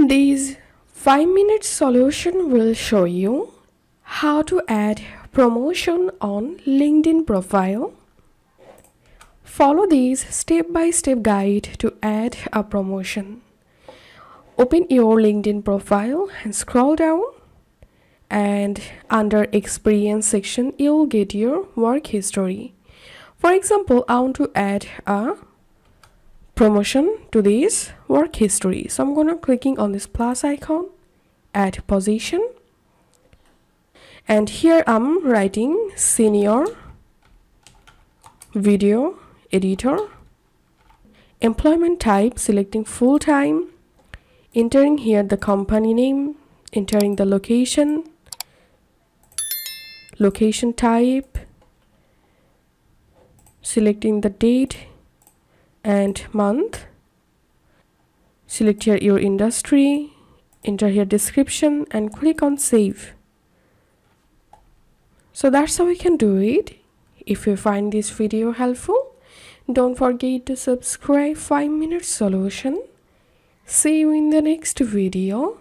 This 5-minute solution will show you how to add promotion on LinkedIn profile. Follow this step-by-step guide to add a promotion. Open your LinkedIn profile and scroll down, and under experience section you'll get your work history. For example, I want to add a promotion to this work history, so I'm gonna clicking on this plus icon, add position, and here I'm writing senior video editor. Employment type, selecting full-time, entering here the company name, entering the location type, selecting the date and month, select here your industry, enter here description and click on save. So that's how we can do it. If you find this video helpful, don't forget to subscribe 5-minute solution. See you in the next video.